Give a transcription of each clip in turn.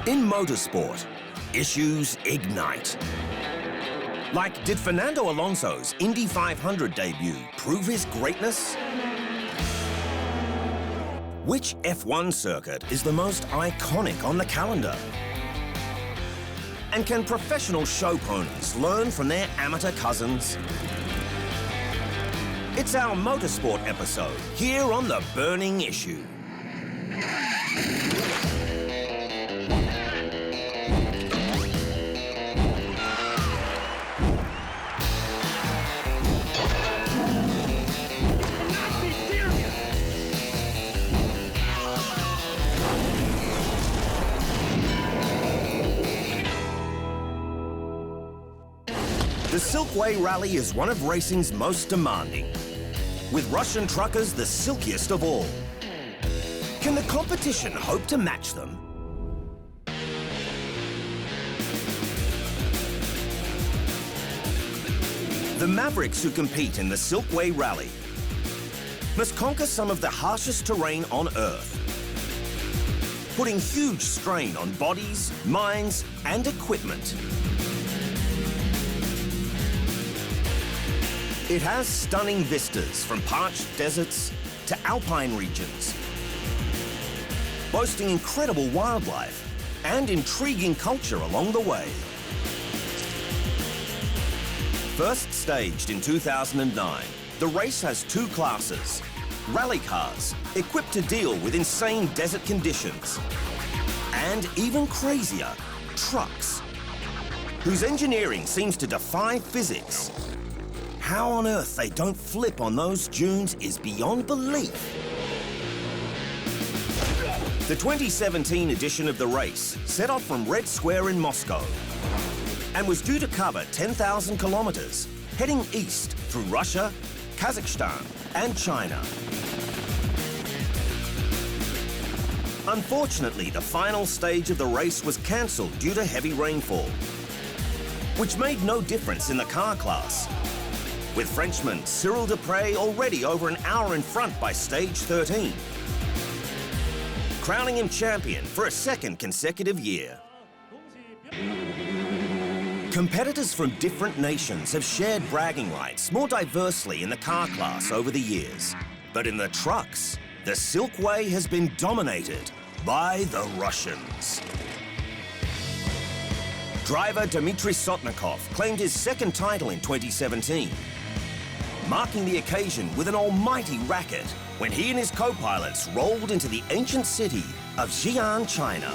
In motorsport, issues ignite. Like, did Fernando Alonso's Indy 500 debut prove his greatness? Which F1 circuit is the most iconic on the calendar? And can professional show ponies learn from their amateur cousins? It's our motorsport episode here on The Burning Issue. The Silkway Rally is one of racing's most demanding, with Russian truckers the silkiest of all. Can the competition hope to match them? The Mavericks who compete in the Silkway Rally must conquer some of the harshest terrain on Earth, putting huge strain on bodies, minds, and equipment. It has stunning vistas from parched deserts to alpine regions, boasting incredible wildlife and intriguing culture along the way. First staged in 2009, the race has two classes: rally cars, equipped to deal with insane desert conditions, and even crazier, trucks, whose engineering seems to defy physics. How on earth they don't flip on those dunes is beyond belief. The 2017 edition of the race set off from Red Square in Moscow and was due to cover 10,000 kilometers, heading east through Russia, Kazakhstan, and China. Unfortunately, the final stage of the race was cancelled due to heavy rainfall, which made no difference in the car class, with Frenchman Cyril Dupre already over an hour in front by stage 13, crowning him champion for a second consecutive year. Competitors from different nations have shared bragging rights more diversely in the car class over the years. But in the trucks, the Silkway has been dominated by the Russians. Driver Dmitry Sotnikov claimed his second title in 2017, marking the occasion with an almighty racket when he and his co-pilots rolled into the ancient city of Xi'an, China.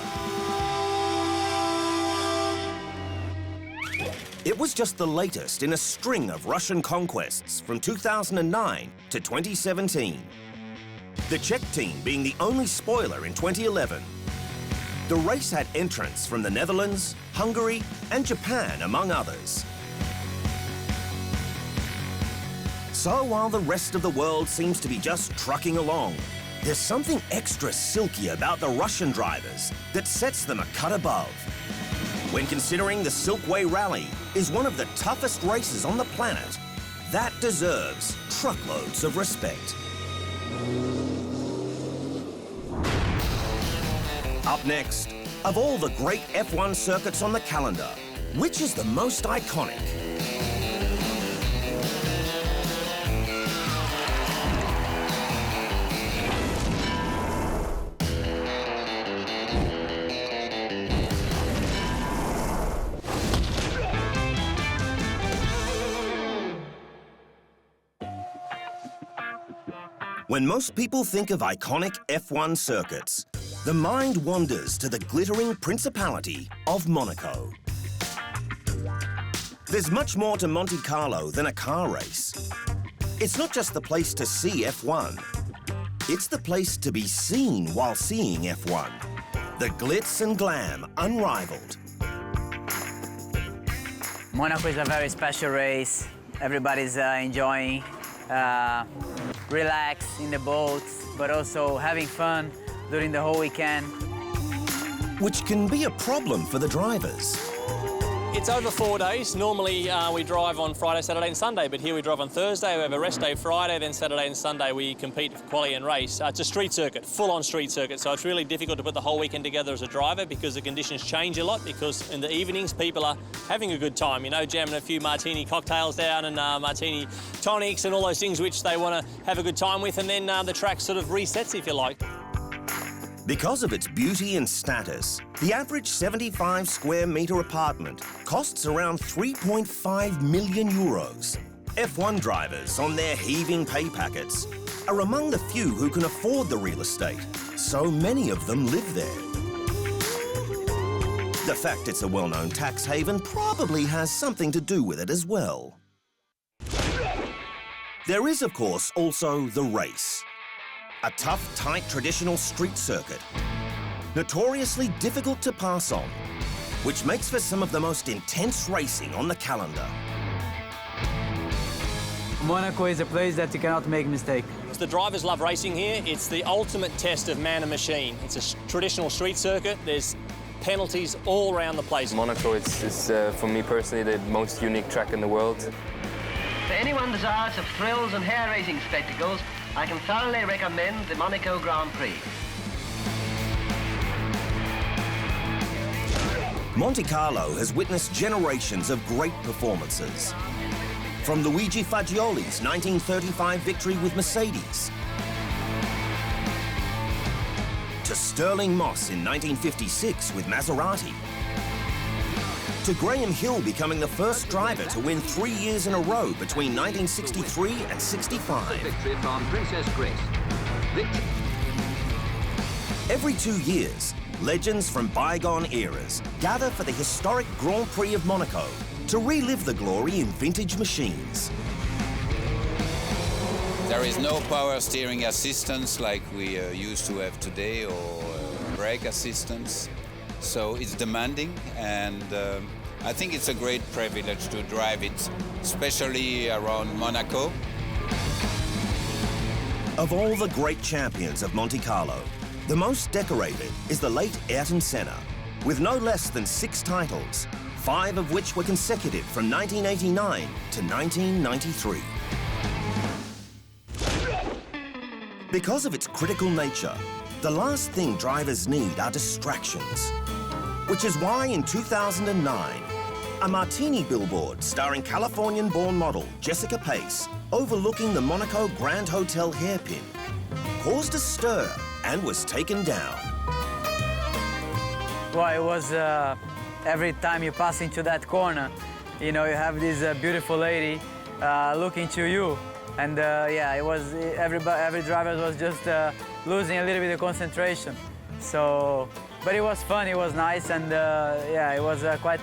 It was just the latest in a string of Russian conquests from 2009 to 2017. The Czech team being the only spoiler in 2011. The race had entrants from the Netherlands, Hungary, and Japan, among others. So while the rest of the world seems to be just trucking along, there's something extra silky about the Russian drivers that sets them a cut above. When considering the Silkway Rally is one of the toughest races on the planet, that deserves truckloads of respect. Up next, of all the great F1 circuits on the calendar, which is the most iconic? When most people think of iconic F1 circuits, the mind wanders to the glittering principality of Monaco. There's much more to Monte Carlo than a car race. It's not just the place to see F1. It's the place to be seen while seeing F1. The glitz and glam unrivaled. Monaco is a very special race. Everybody's enjoying, relax in the boats, but also having fun during the whole weekend. Which can be a problem for the drivers. It's over 4 days. Normally we drive on Friday, Saturday and Sunday, but here we drive on Thursday, we have a rest day Friday, then Saturday and Sunday we compete for quali and race. It's a street circuit, full-on street circuit, so it's really difficult to put the whole weekend together as a driver because the conditions change a lot, because in the evenings people are having a good time, you know, jamming a few martini cocktails down and martini tonics and all those things which they want to have a good time with, and then the track sort of resets, if you like. Because of its beauty and status, the average 75 square metre apartment costs around 3.5 million euros. F1 drivers on their heaving pay packets are among the few who can afford the real estate. So many of them live there. The fact it's a well-known tax haven probably has something to do with it as well. There is, of course, also the race. A tough, tight, traditional street circuit, notoriously difficult to pass on, which makes for some of the most intense racing on the calendar. Monaco is a place that you cannot make mistake. The drivers love racing here. It's the ultimate test of man and machine. It's a traditional street circuit. There's penalties all around the place. Monaco is for me personally, the most unique track in the world. For anyone desirous of thrills and hair-raising spectacles, I can thoroughly recommend the Monaco Grand Prix. Monte Carlo has witnessed generations of great performances. From Luigi Fagioli's 1935 victory with Mercedes, to Sterling Moss in 1956 with Maserati, to Graham Hill becoming the first driver to win 3 years in a row between 1963 and 65. Victory from Princess Grace. Every 2 years, legends from bygone eras gather for the historic Grand Prix of Monaco to relive the glory in vintage machines. There is no power steering assistance like we used to have today, or brake assistance. So it's demanding, and I think it's a great privilege to drive it, especially around Monaco. Of all the great champions of Monte Carlo, the most decorated is the late Ayrton Senna, with no less than 6 titles, 5 of which were consecutive from 1989 to 1993. Because of its critical nature, the last thing drivers need are distractions. Which is why in 2009, a martini billboard starring Californian-born model Jessica Pace overlooking the Monaco Grand Hotel hairpin caused a stir and was taken down. Well, it was every time you pass into that corner, you know, you have this beautiful lady looking to you. And yeah, it was, every driver was just losing a little bit of concentration. So, but it was fun, it was nice, and yeah, it was quite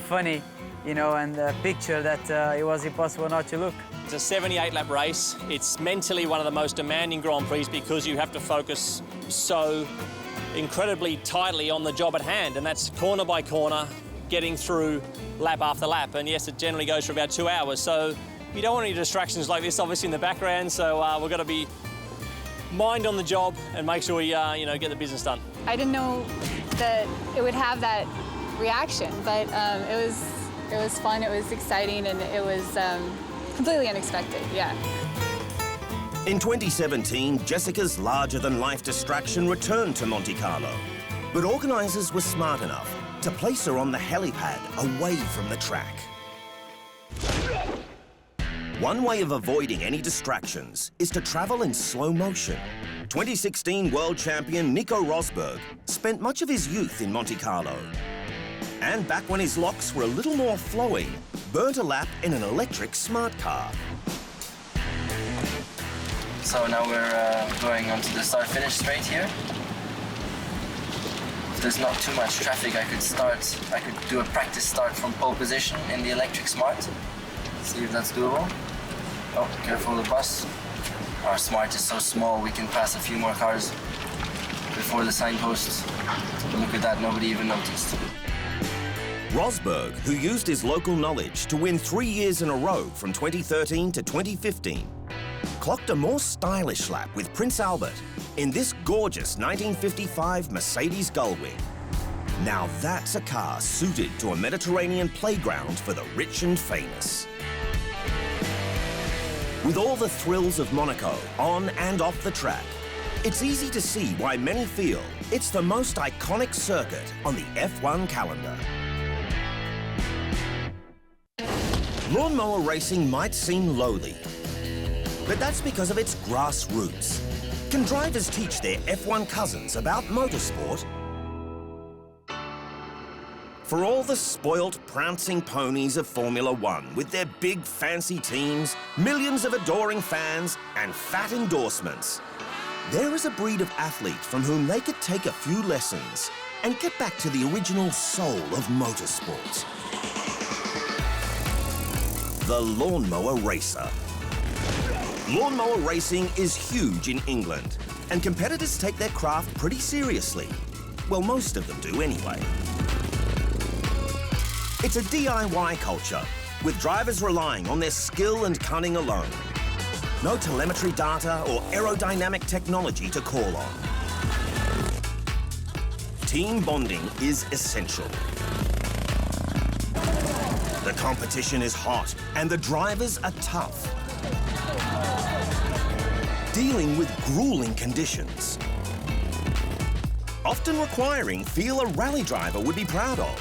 funny, you know, and a picture that it was impossible not to look. It's a 78-lap race. It's mentally one of the most demanding Grand Prix because you have to focus so incredibly tightly on the job at hand, and that's corner by corner, getting through lap after lap. And yes, it generally goes for about 2 hours, so you don't want any distractions like this, obviously, in the background, so we've got to be mind on the job and make sure we, you know, get the business done. I didn't know that it would have that reaction, but it was fun, it was exciting, and it was completely unexpected, yeah. In 2017, Jessica's larger-than-life distraction returned to Monte Carlo, but organisers were smart enough to place her on the helipad away from the track. One way of avoiding any distractions is to travel in slow motion. 2016 world champion Nico Rosberg spent much of his youth in Monte Carlo. And back when his locks were a little more flowy, burnt a lap in an electric smart car. So now we're going onto the start-finish straight here. If there's not too much traffic, I could do a practice start from pole position in the electric smart. See if that's doable. Oh, careful of the bus. Our smart is so small, we can pass a few more cars before the signposts. Look at that, nobody even noticed. Rosberg, who used his local knowledge to win 3 years in a row from 2013 to 2015, clocked a more stylish lap with Prince Albert in this gorgeous 1955 Mercedes Gullwing. Now that's a car suited to a Mediterranean playground for the rich and famous. With all the thrills of Monaco on and off the track, it's easy to see why many feel it's the most iconic circuit on the F1 calendar. Lawnmower racing might seem lowly, but that's because of its grassroots. Can drivers teach their F1 cousins about motorsport? For all the spoilt, prancing ponies of Formula One with their big, fancy teams, millions of adoring fans, and fat endorsements, there is a breed of athlete from whom they could take a few lessons and get back to the original soul of motorsport. The Lawnmower Racer. Lawnmower racing is huge in England, and competitors take their craft pretty seriously. Well, most of them do anyway. It's a DIY culture, with drivers relying on their skill and cunning alone. No telemetry data or aerodynamic technology to call on. Team bonding is essential. The competition is hot, and the drivers are tough. Dealing with grueling conditions, often requiring feel a rally driver would be proud of,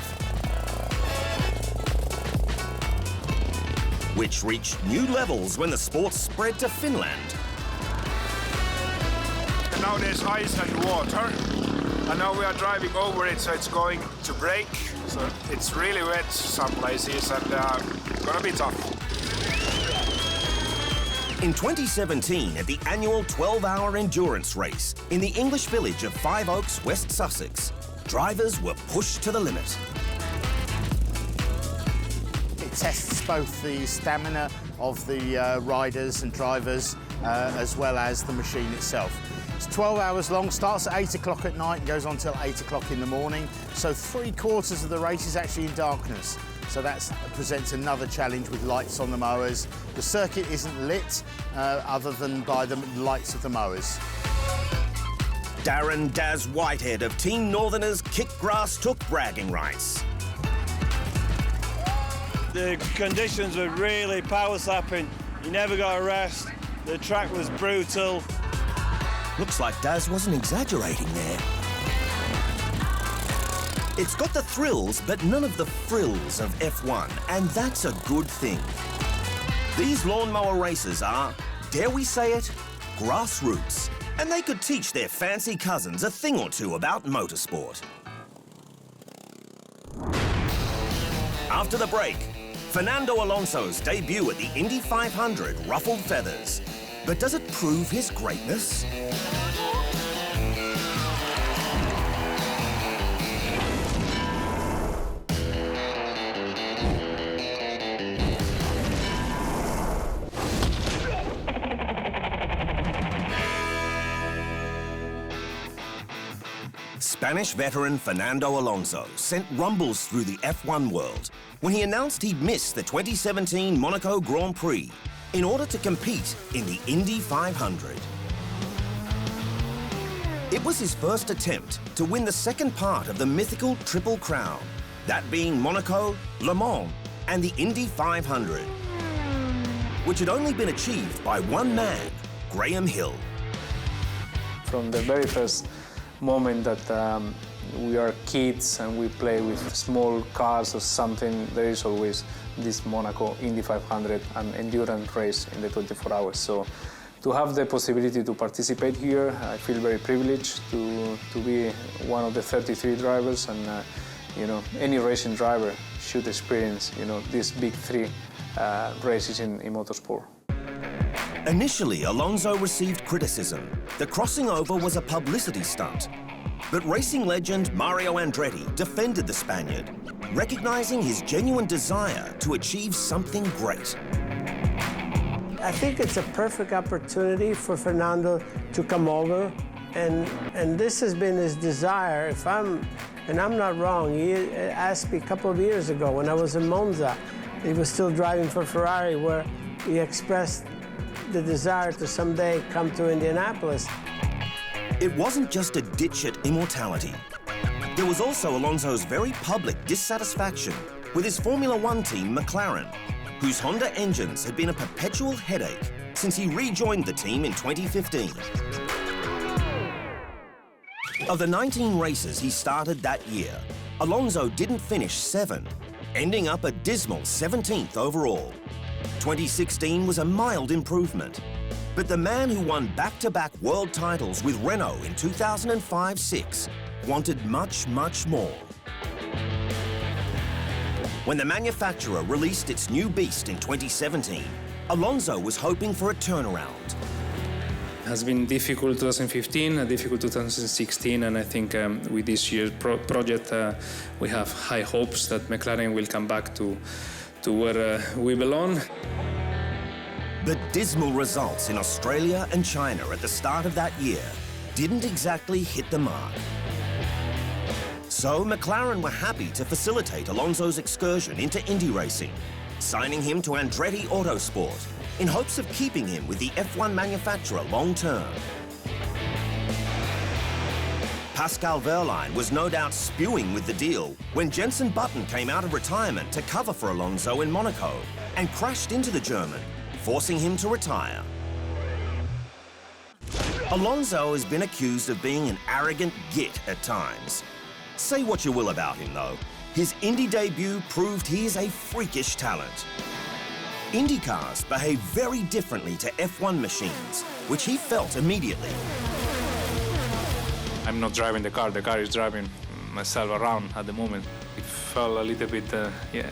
which reached new levels when the sport spread to Finland. And now there's ice and water, and now we are driving over it, so it's going to break. So it's really wet some places, and gonna be tough. In 2017, at the annual 12-hour endurance race in the English village of Five Oaks, West Sussex, drivers were pushed to the limit. It tests both the stamina of the riders and drivers as well as the machine itself. It's 12 hours long, starts at 8 o'clock at night and goes on till 8 o'clock in the morning. So 3/4 of the race is actually in darkness. So that presents another challenge with lights on the mowers. The circuit isn't lit other than by the lights of the mowers. Darren Daz Whitehead of Team Northerners Kick Grass took bragging rights. The conditions were really power slapping. You never got a rest. The track was brutal. Looks like Daz wasn't exaggerating there. It's got the thrills, but none of the frills of F1, and that's a good thing. These lawnmower races are, dare we say it, grassroots, and they could teach their fancy cousins a thing or two about motorsport. After the break, Fernando Alonso's debut at the Indy 500 ruffled feathers. But does it prove his greatness? Spanish veteran Fernando Alonso sent rumbles through the F1 world when he announced he'd miss the 2017 Monaco Grand Prix in order to compete in the Indy 500. It was his first attempt to win the second part of the mythical Triple Crown, that being Monaco, Le Mans, and the Indy 500, which had only been achieved by one man, Graham Hill. From the very first moment that we are kids and we play with small cars or something, there is always this Monaco Indy 500 and endurance race in the 24 hours. So to have the possibility to participate here, I feel very privileged to be one of the 33 drivers, and you know, any racing driver should experience, you know, these big three races in motorsport. Initially, Alonso received criticism. The crossing over was a publicity stunt. But racing legend Mario Andretti defended the Spaniard, recognizing his genuine desire to achieve something great. I think it's a perfect opportunity for Fernando to come over, and this has been his desire. And I'm not wrong, he asked me a couple of years ago when I was in Monza, he was still driving for Ferrari, where he expressed the desire to someday come to Indianapolis. It wasn't just a ditch at immortality. There was also Alonso's very public dissatisfaction with his Formula One team, McLaren, whose Honda engines had been a perpetual headache since he rejoined the team in 2015. Of the 19 races he started that year, Alonso didn't finish 7, ending up a dismal 17th overall. 2016 was a mild improvement, but the man who won back-to-back world titles with Renault in 2005-06 wanted much, much more. When the manufacturer released its new beast in 2017, Alonso was hoping for a turnaround. It has been difficult 2015, a difficult 2016, and I think with this year's project we have high hopes that McLaren will come back to where we belong. But dismal results in Australia and China at the start of that year didn't exactly hit the mark. So McLaren were happy to facilitate Alonso's excursion into Indy racing, signing him to Andretti Autosport in hopes of keeping him with the F1 manufacturer long term. Pascal Wehrlein was no doubt spewing with the deal when Jenson Button came out of retirement to cover for Alonso in Monaco and crashed into the German, forcing him to retire. Alonso has been accused of being an arrogant git at times. Say what you will about him, though. His Indy debut proved he is a freakish talent. Indy cars behave very differently to F1 machines, which he felt immediately. I'm not driving the car is driving myself around at the moment. It felt a little bit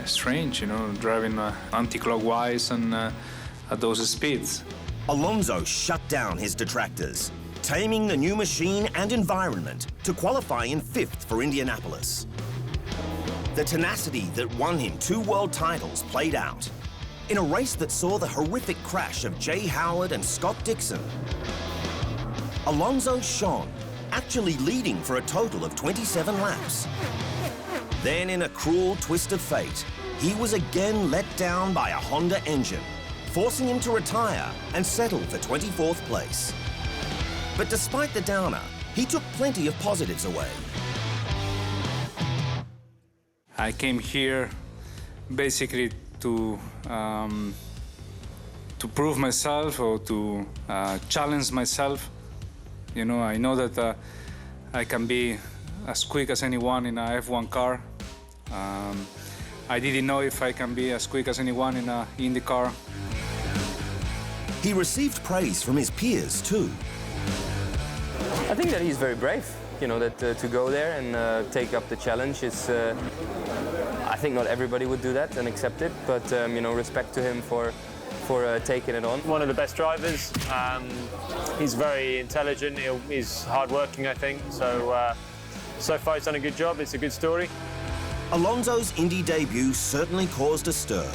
strange, you know, driving anti-clockwise and at those speeds. Alonso shut down his detractors, taming the new machine and environment to qualify in 5th for Indianapolis. The tenacity that won him 2 world titles played out in a race that saw the horrific crash of Jay Howard and Scott Dixon. Alonso shone, actually leading for a total of 27 laps. Then, in a cruel twist of fate, he was again let down by a Honda engine, forcing him to retire and settle for 24th place. But despite the downer, he took plenty of positives away. I came here basically to prove myself or to challenge myself. You know, I know that I can be as quick as anyone in a F1 car. I didn't know if I can be as quick as anyone in a Indy car. He received praise from his peers too. I think that he's very brave, you know, that to go there and take up the challenge is, I think not everybody would do that and accept it, but, you know, respect to him for taking it on. One of the best drivers. He's very intelligent, he's hard-working, I think, so far he's done a good job, it's a good story. Alonso's Indy debut certainly caused a stir,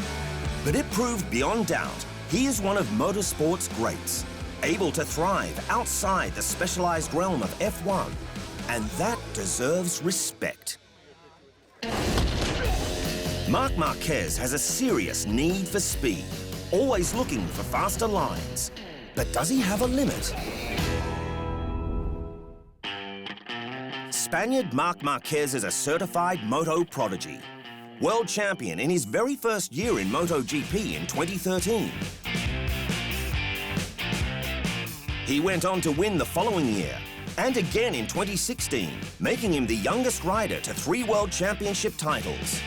but it proved beyond doubt he is one of motorsport's greats, able to thrive outside the specialized realm of F1, and that deserves respect. Marc Márquez has a serious need for speed, always looking for faster lines. But does he have a limit? Spaniard Marc Márquez is a certified moto prodigy, world champion in his very first year in MotoGP in 2013. He went on to win the following year, and again in 2016, making him the youngest rider to 3 world championship titles.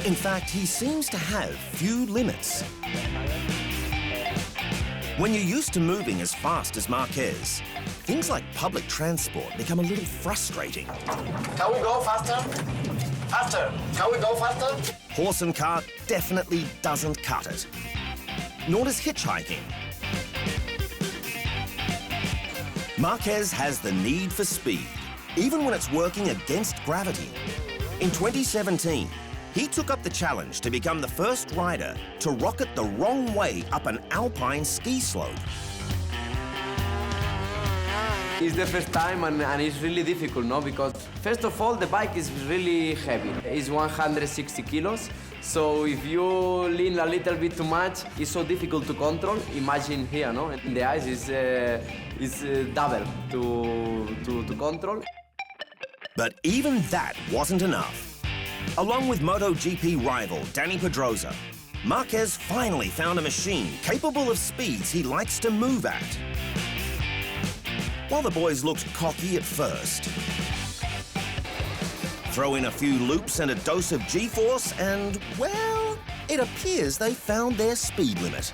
In fact, he seems to have few limits. When you're used to moving as fast as Márquez, things like public transport become a little frustrating. Can we go faster? Faster! Can we go faster? Horse and cart definitely doesn't cut it. Nor does hitchhiking. Márquez has the need for speed, even when it's working against gravity. In 2017, he took up the challenge to become the first rider to rocket the wrong way up an alpine ski slope. It's the first time and it's really difficult, no? Because first of all, the bike is really heavy. It's 160 kilos. So if you lean a little bit too much, it's so difficult to control. Imagine here, no? In the ice is double to control. But even that wasn't enough. Along with MotoGP rival Dani Pedrosa, Márquez finally found a machine capable of speeds he likes to move at. While the boys looked cocky at first, throw in a few loops and a dose of G-force and, well, it appears they found their speed limit.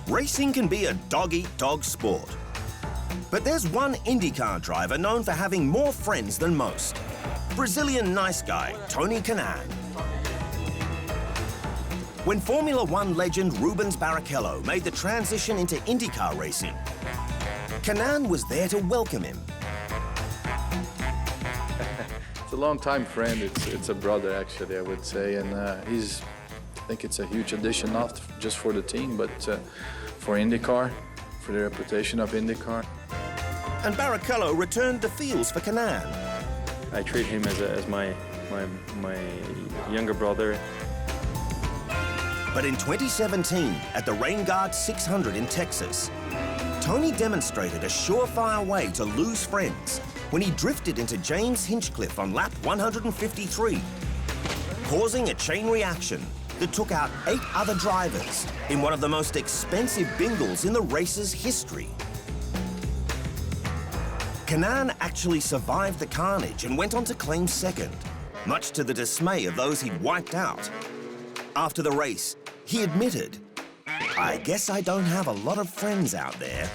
Racing can be a dog-eat-dog sport. But there's one IndyCar driver known for having more friends than most. Brazilian nice guy, Tony Kanaan. When Formula One legend Rubens Barrichello made the transition into IndyCar racing, Kanaan was there to welcome him. It's a long-time friend. It's a brother, actually, I would say, and I think it's a huge addition, not just for the team, but for IndyCar, for the reputation of IndyCar. And Barrichello returned the feels for Kanaan. I treat him as my younger brother. But in 2017, at the Rain Guard 600 in Texas, Tony demonstrated a surefire way to lose friends when he drifted into James Hinchcliffe on lap 153, causing a chain reaction that took out 8 other drivers in one of the most expensive bingles in the race's history. Kanaan actually survived the carnage and went on to claim second, much to the dismay of those he'd wiped out. After the race, he admitted, "I guess I don't have a lot of friends out there."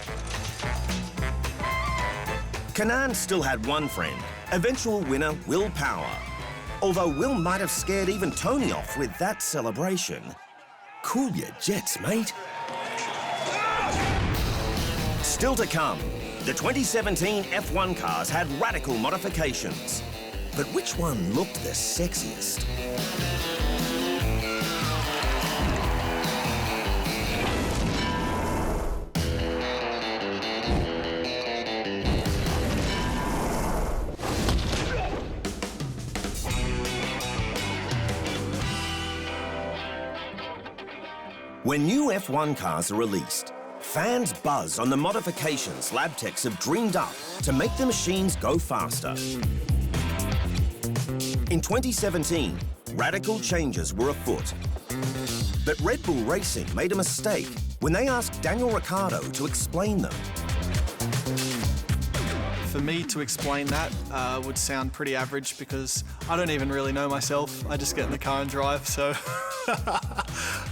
Kanaan still had one friend, eventual winner Will Power. Although Will might have scared even Tony off with that celebration. Cool your jets, mate. Still to come, the 2017 F1 cars had radical modifications. But which one looked the sexiest? When new F1 cars are released, fans buzz on the modifications lab techs have dreamed up to make the machines go faster. In 2017, radical changes were afoot. But Red Bull Racing made a mistake when they asked Daniel Ricciardo to explain them. For me to explain that would sound pretty average because I don't even really know myself. I just get in the car and drive, so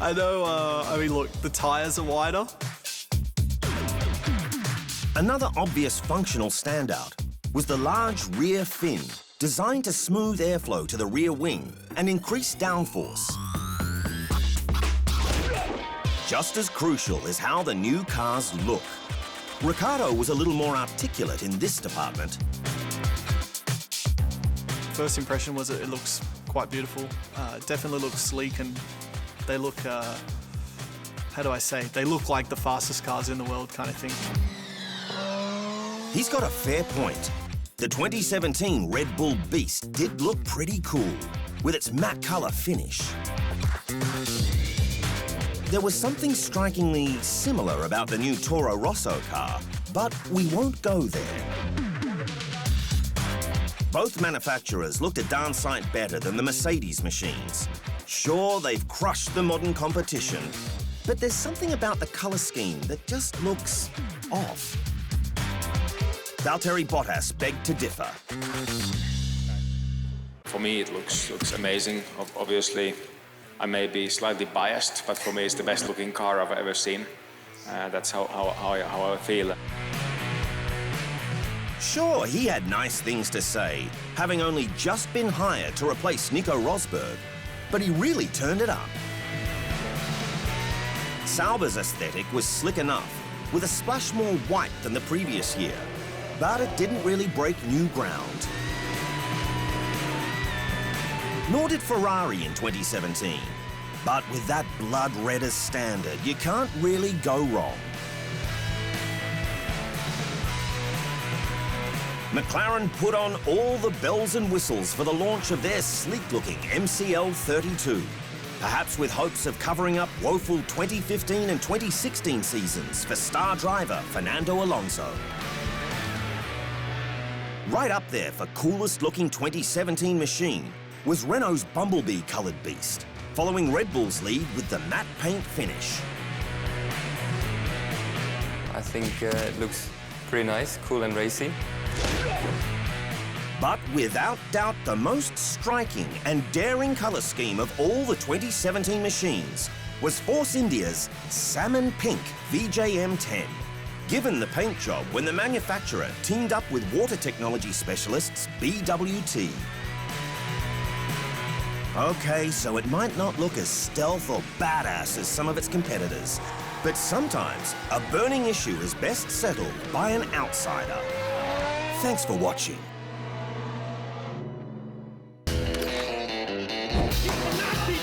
I know, I mean, look, the tyres are wider. Another obvious functional standout was the large rear fin, designed to smooth airflow to the rear wing and increase downforce. Just as crucial is how the new cars look. Ricciardo was a little more articulate in this department. First impression was that it looks quite beautiful. It definitely looks sleek and they look, how do I say, they look like the fastest cars in the world kind of thing. He's got a fair point. The 2017 Red Bull Beast did look pretty cool, with its matte colour finish. There was something strikingly similar about the new Toro Rosso car, but we won't go there. Both manufacturers looked a darn sight better than the Mercedes machines. Sure, they've crushed the modern competition, but there's something about the colour scheme that just looks off. Valtteri Bottas begged to differ. For me, it looks amazing. Obviously, I may be slightly biased, but for me, it's the best-looking car I've ever seen. That's how I feel. Sure, he had nice things to say, having only just been hired to replace Nico Rosberg, but he really turned it up. Sauber's aesthetic was slick enough, with a splash more white than the previous year, but it didn't really break new ground. Nor did Ferrari in 2017. But with that blood red as standard, you can't really go wrong. McLaren put on all the bells and whistles for the launch of their sleek-looking MCL 32, perhaps with hopes of covering up woeful 2015 and 2016 seasons for star driver Fernando Alonso. Right up there for coolest-looking 2017 machine was Renault's Bumblebee-coloured beast, following Red Bull's lead with the matte paint finish. I think it looks pretty nice, cool and racy. But without doubt, the most striking and daring colour scheme of all the 2017 machines was Force India's salmon pink VJM10, given the paint job when the manufacturer teamed up with water technology specialists BWT. Okay, so it might not look as stealth or badass as some of its competitors, but sometimes a burning issue is best settled by an outsider. Thanks for watching. You will not be